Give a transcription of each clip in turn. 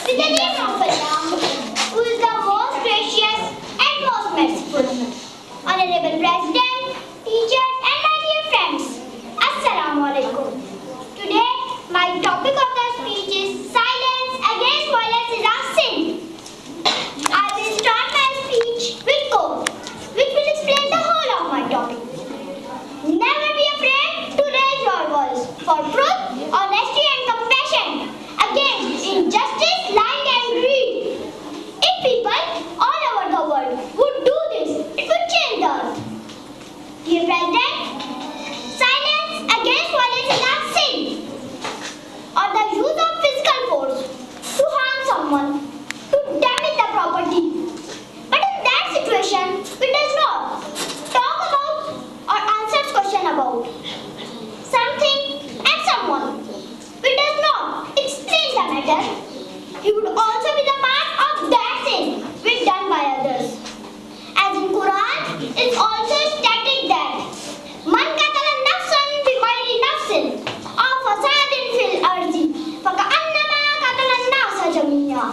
with the name of Allah, who is the most gracious and most merciful. Honorable President, teachers and my dear friends, Assalamu alaikum. Today, my topic of the speech is silence against violence is a sin. I will start my speech with quote, which will explain the whole of my topic. Never be afraid to raise your voice for truth, honesty and compassion against injustice, lying and greed. If people all over the world would do this, it would change the earth. Dear President, silence against violence is a sin, or the use of physical force to harm someone, to damage the property. But in that situation, we does not talk about or answer question about something and someone. We does not explain the matter. He would also be the part of that sin which done by others. As in Quran, it is also stated that Man qatala nafsan bi ghayri nafsin aw fasadin fil ardi faka'annama qatala an-nasa jami'a.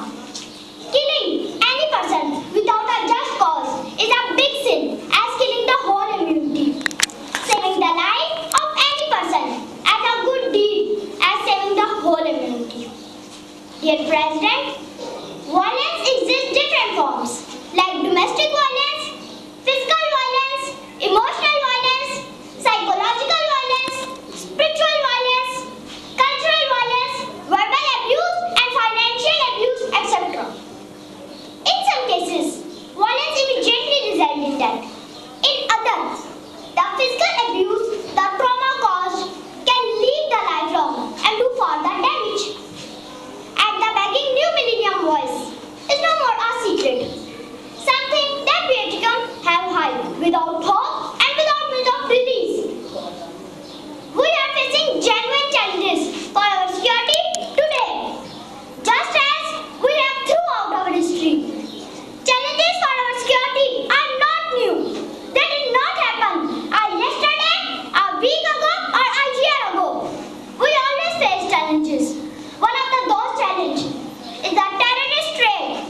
Killing any person without a just cause is a big sin as killing the whole community. Saving the life of any person as a good deed as saving the whole community. Dear President, violence exists different forms like domestic violence, physical violence, emotional violence, psychological violence, spiritual violence, cultural violence, verbal abuse and financial abuse, etc. In some cases, violence immediately results in death. In others, the physical abuse, the trauma caused, can leave the lifelong and do further damage. At the begging new millennium voice is no more a secret, something that we have hide without hope and without means of release. We are facing genuine challenges for our security today, just as we have throughout our history. Challenges for our security are not new. They did not happen yesterday, a week ago or a year ago. We always face challenges. One of those challenges is the terrorist threat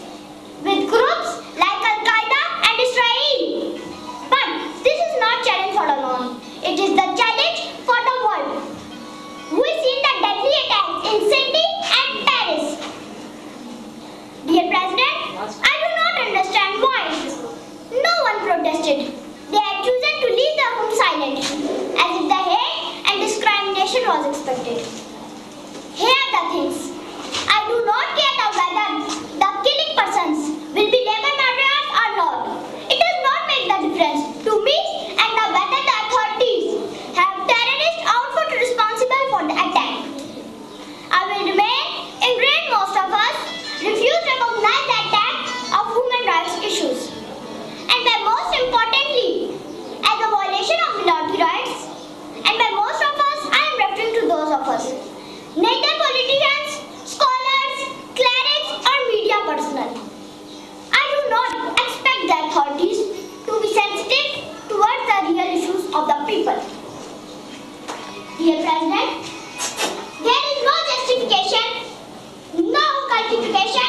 with groups like Al-Qaeda and Israel. But this is not challenge for alone. It is the challenge for the world. We see the deadly attacks in Sydney and Paris. Dear President, I do not understand why no one protested. They had chosen to leave the home silently, as if the hate and discrimination was expected. Here are the things. I do not care whether the killing persons will be labor murderers or not. It does not make the difference to me and whether the authorities have terrorist outfit responsible for the attack. I will remain ingrained. Most of us refuse to recognize the attack of human rights issues. And by most importantly, as a violation of minority rights, and by most of us, I am referring to those of us, neither politicians, scholars, clerics or media personnel. I do not expect the authorities to be sensitive towards the real issues of the people. Dear President, there is no justification, no justification